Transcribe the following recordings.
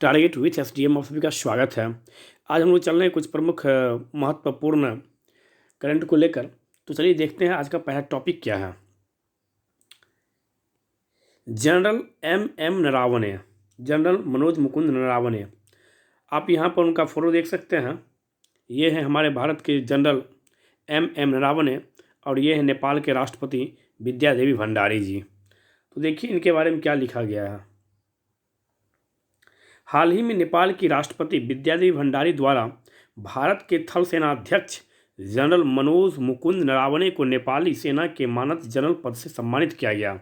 Target with SDM आप सभी का स्वागत है। आज हम लोग चल रहे हैं कुछ प्रमुख महत्वपूर्ण करंट को लेकर। तो चलिए देखते हैं आज का पहला टॉपिक क्या है। General M Naravane, general Manoj Mukund Naravane, आप यहाँ पर उनका फोटो देख सकते हैं। ये हैं हमारे भारत के जनरल एम नरावने और ये हैं नेपाल के राष्ट्रपति विद्यादेवी भंडारी जी। तो देखिए इनके बारे में क्या लिखा गया है। हाल ही में नेपाल की राष्ट्रपति विद्यादेवी भंडारी द्वारा भारत के थल सेनाध्यक्ष जनरल मनोज मुकुंद नरावने को नेपाली सेना के मानद जनरल पद से सम्मानित किया गया।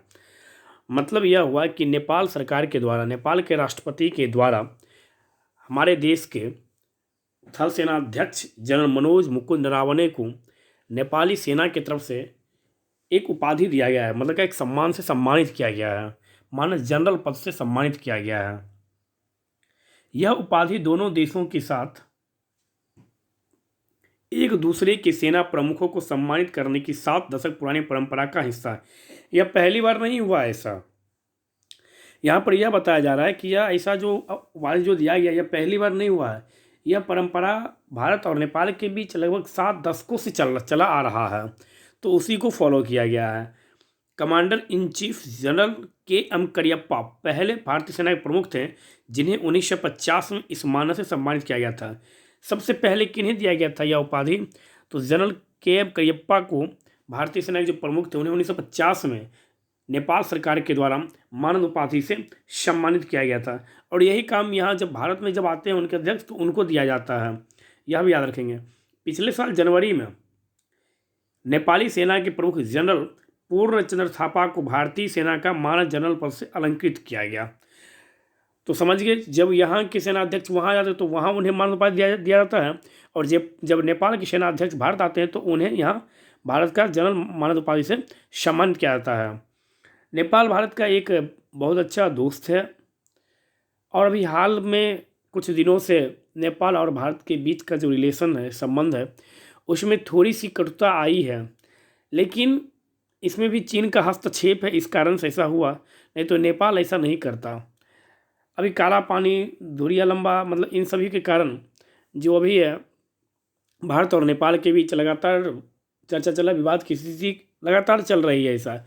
मतलब यह हुआ कि नेपाल सरकार के द्वारा, नेपाल के राष्ट्रपति के द्वारा हमारे देश के थल सेनाध्यक्ष जनरल मनोज मुकुंद नरावने को नेपाली सेना की तरफ से एक उपाधि दिया गया है, मतलब एक सम्मान से सम्मानित किया गया है, मानद जनरल पद से सम्मानित किया गया है। यह उपाधि दोनों देशों के साथ एक दूसरे के सेना प्रमुखों को सम्मानित करने की 7 दशक पुरानी परंपरा का हिस्सा है। यह पहली बार नहीं हुआ ऐसा। यहाँ पर यह बताया जा रहा है कि यह ऐसा जो उपाधि जो दिया गया यह पहली बार नहीं हुआ है। यह परंपरा भारत और नेपाल के बीच लगभग 7 दशकों से चला आ रहा है, तो उसी को फॉलो किया गया है। Commander in chief general KM. Cariappa पहले भारतीय सेना के प्रमुख थे जिन्हें 1950 में इस मानद से सम्मानित किया गया था। सबसे पहले किन्हें दिया गया था यह उपाधि? तो जनरल के.एम. करियप्पा को भारतीय सेना के जो प्रमुख थे उन्हें 1950 में नेपाल सरकार के द्वारा मानद उपाधि से सम्मानित किया गया था। और यही काम यहाँ जब भारत में जब आते हैं उनके अध्यक्ष तो उनको दिया जाता है, यह भी याद रखेंगे। पिछले साल जनवरी में नेपाली सेना के प्रमुख जनरल पूर्णचंद्र थापा को भारतीय सेना का मानद जनरल पद से अलंकृत किया गया। तो समझ गए, जब यहाँ के सेनाध्यक्ष वहाँ जाते तो वहाँ उन्हें मानद उपाधि दिया जाता है, और जब नेपाल के सेनाध्यक्ष भारत आते हैं तो उन्हें यहाँ भारत का जनरल मानद उपाधि से सम्मानित किया जाता है। नेपाल भारत का एक बहुत अच्छा दोस्त है, और अभी हाल में कुछ दिनों से नेपाल और भारत के बीच का जो रिलेशन है, संबंध है, उसमें थोड़ी सी कटुता आई है। लेकिन इसमें भी चीन का हस्तक्षेप है, इस कारण से ऐसा हुआ, नहीं तो नेपाल ऐसा नहीं करता। अभी काला पानी, धुरिया लंबा, मतलब इन सभी के कारण जो अभी है भारत और नेपाल के बीच लगातार चर्चा चला, विवाद की स्थिति लगातार चल रही है ऐसा।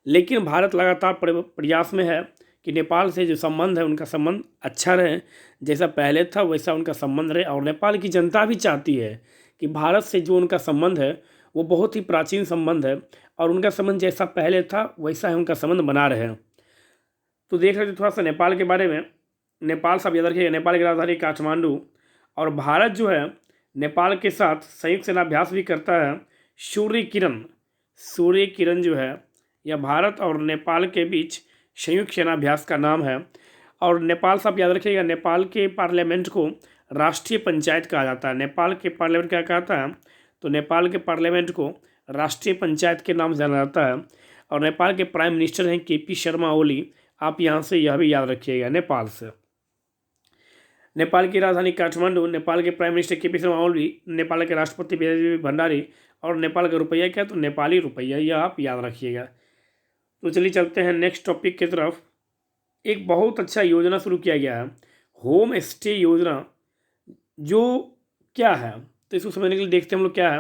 लेकिन भारत लगातार प्रयास में है कि नेपाल से जो संबंध है उनका संबंध अच्छा रहे, जैसा पहले था वैसा उनका संबंध रहे। और नेपाल की जनता भी चाहती है कि भारत से जो उनका संबंध है वो बहुत ही प्राचीन संबंध है, और उनका संबंध जैसा पहले था वैसा ही उनका संबंध बना रहे। तो देख रहे थे थोड़ा सा नेपाल के बारे में। नेपाल सब याद रखिएगा, नेपाल की राजधानी काठमांडू। और भारत जो है नेपाल के साथ संयुक्त सेनाभ्यास भी करता है। सूर्य किरण जो है यह भारत और नेपाल के बीच संयुक्त सेनाभ्यास का नाम है। और नेपाल सब याद रखिएगा, नेपाल के पार्लियामेंट को राष्ट्रीय पंचायत कहा जाता है। नेपाल के पार्लियामेंट क्या कहता है? तो नेपाल के पार्लियामेंट को राष्ट्रीय पंचायत के नाम से जाना जाता है। और नेपाल के प्राइम मिनिस्टर हैं के.पी. शर्मा ओली। आप यहाँ से यह भी याद रखिएगा नेपाल से। नेपाल की राजधानी काठमांडू, नेपाल के prime minister KP. Sharma Oli, Nepal के राष्ट्रपति विद्यादेवी भंडारी, और नेपाल का रुपया क्या है? तो नेपाली रुपया, यह आप याद रखिएगा। तो चलिए चलते हैं नेक्स्ट टॉपिक की तरफ। एक बहुत अच्छा योजना शुरू किया गया है, होम स्टे योजना। जो क्या है तो इसको समझने के लिए देखते हैं हम लोग क्या है।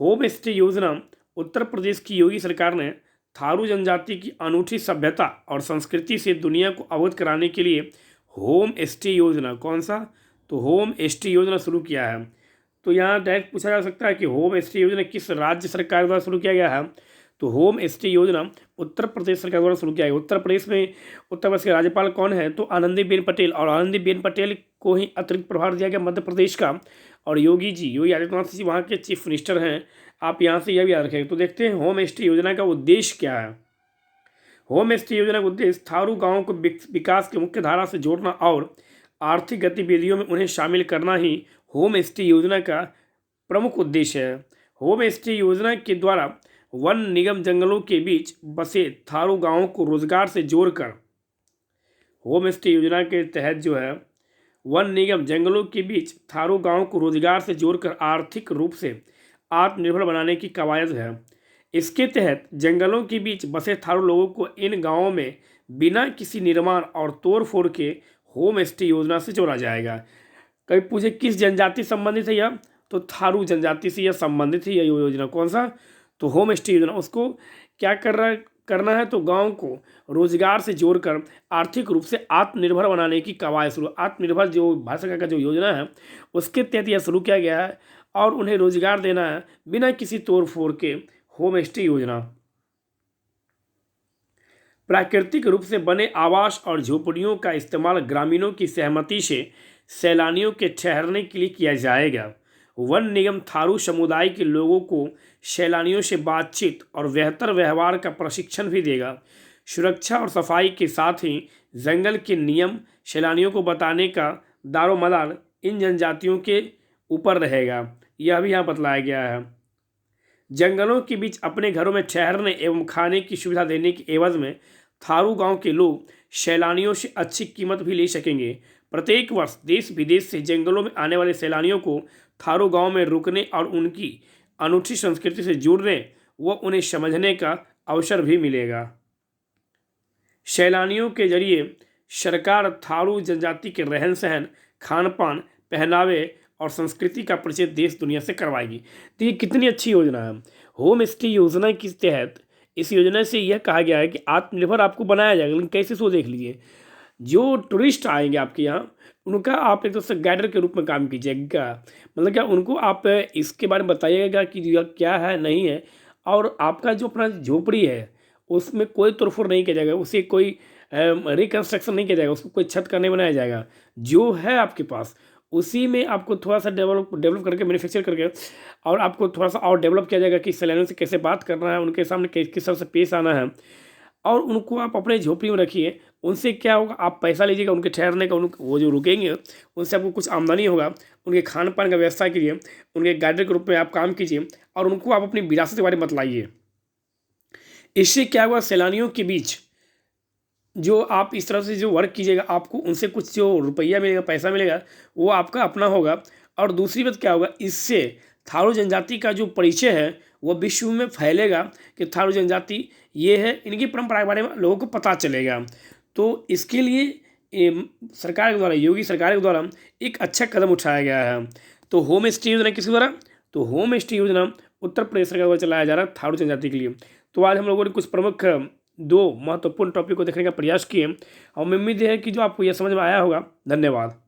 होम स्टे योजना उत्तर प्रदेश की योगी सरकार ने थारू जनजाति की अनूठी सभ्यता और संस्कृति से दुनिया को अवगत कराने के लिए होम स्टे योजना, कौन सा? तो होम स्टे योजना शुरू किया है। तो यहाँ डायरेक्ट पूछा जा सकता है कि होम स्टे योजना किस राज्य सरकार द्वारा शुरू किया गया है? तो होम स्टे योजना उत्तर प्रदेश सरकार द्वारा शुरू किया गया। उत्तर प्रदेश के राज्यपाल कौन है? तो आनंदीबेन पटेल। और आनंदीबेन पटेल को ही अतिरिक्त प्रभार दिया गया मध्य प्रदेश का। और योगी आदित्यनाथ जी वहाँ के चीफ मिनिस्टर हैं। आप यहाँ से यह भी याद रखेंगे। तो देखते हैं होम स्टे योजना का उद्देश्य क्या है। होम स्टे योजना का उद्देश्य थारू गाँव को विकास की मुख्य धारा से जोड़ना और आर्थिक गतिविधियों में उन्हें शामिल करना ही होम स्टे योजना का प्रमुख उद्देश्य है। होम स्टे योजना के द्वारा वन निगम जंगलों के बीच बसे थारू गांवों को रोजगार से जोड़कर, होम स्टे योजना के तहत जो है वन निगम जंगलों के बीच थारू गांवों को रोजगार से जोड़कर आर्थिक रूप से आत्मनिर्भर बनाने की कवायद है। इसके तहत जंगलों के बीच बसे थारू लोगों को इन गांवों में बिना किसी निर्माण और तोड़ फोड़ के होम स्टे योजना से जोड़ा जाएगा। कभी पूछे किस जनजाति संबंधित है यह, तो थारू जनजाति से यह संबंधित है यह योजना। कौन सा, तो होम स्टे योजना। उसको क्या करना है, तो गांव को रोजगार से जोड़कर आर्थिक रूप से आत्मनिर्भर बनाने की कवायद शुरू। आत्मनिर्भर जो भारत सरकार का जो योजना है उसके तहत यह शुरू किया गया है और उन्हें रोजगार देना है बिना किसी तोड़ फोड़ के, होम स्टे योजना। प्राकृतिक रूप से बने आवास और झोपड़ियों का इस्तेमाल ग्रामीणों की सहमति से सैलानियों के ठहरने के लिए किया जाएगा। वन निगम थारू समुदाय के लोगों को सैलानियों से बातचीत और बेहतर व्यवहार का प्रशिक्षण भी देगा। सुरक्षा और सफाई के साथ ही जंगल के नियम सैलानियों को बताने का दारोमदार इन जनजातियों के ऊपर रहेगा, यह भी यहाँ बतलाया गया है। जंगलों के बीच अपने घरों में ठहरने एवं खाने की सुविधा देने के एवज में थारू गांव के लोग सैलानियों से अच्छी कीमत भी ले सकेंगे। प्रत्येक वर्ष देश विदेश से जंगलों में आने वाले सैलानियों को थारू गांव में रुकने और उनकी अनूठी संस्कृति से जुड़ने व उन्हें समझने का अवसर भी मिलेगा। सैलानियों के जरिए सरकार थारू जनजाति के रहन सहन, खान पान, पहनावे और संस्कृति का परिचय देश दुनिया से करवाएगी। तो ये कितनी अच्छी योजना है। होम स्टे योजना के तहत इस योजना से यह कहा गया है कि आत्मनिर्भर आपको बनाया जाएगा। लेकिन कैसे, सो देख लीजिए, जो टूरिस्ट आएंगे आपके यहाँ उनका आप एक तरह से गाइडर के रूप में काम कीजिएगा। मतलब क्या, उनको आप इसके बारे में बताइएगा कि यह क्या है नहीं है, और आपका जो अपना झोपड़ी है उसमें कोई तोड़फोड़ नहीं किया जाएगा, उसे कोई रिकन्स्ट्रक्शन नहीं किया जाएगा, उसको कोई छत का नहीं बनाया जाएगा। जो है आपके पास उसी में आपको थोड़ा सा डेवलप करके, मैन्युफैक्चर करके, और आपको थोड़ा सा और डेवलप किया जाएगा कि सैलानियों से कैसे बात करना है, उनके सामने किस तरह से पेश आना है। और उनको आप अपने झोपड़ी में रखिए। उनसे क्या होगा, आप पैसा लीजिएगा उनके ठहरने का, वो जो रुकेंगे उनसे आपको कुछ आमदनी होगा। उनके खान पान का व्यवस्था कीजिए, उनके गाइडर के रूप में आप काम कीजिए और उनको आप अपनी विरासत के बारे में बतलाइए। इससे क्या हुआ, सैलानियों के बीच जो आप इस तरह से जो वर्क कीजिएगा, आपको उनसे कुछ जो रुपया मिलेगा, पैसा मिलेगा, वो आपका अपना होगा। और दूसरी बात क्या होगा, इससे थारू जनजाति का जो परिचय है वो विश्व में फैलेगा कि थारू जनजाति ये है, इनकी परंपरा के बारे में लोगों को पता चलेगा। तो इसके लिए सरकार के द्वारा, योगी सरकार के द्वारा एक अच्छा कदम उठाया गया है। तो होम स्टे योजना किसके द्वारा, तो होम स्टे योजना उत्तर प्रदेश सरकार द्वारा चलाया जा रहा है थारू जनजाति के लिए। तो आज हम लोगों ने कुछ प्रमुख 2 महत्वपूर्ण टॉपिक को देखने का प्रयास किए और उम्मीद है कि जो आपको यह समझ में आया होगा। धन्यवाद।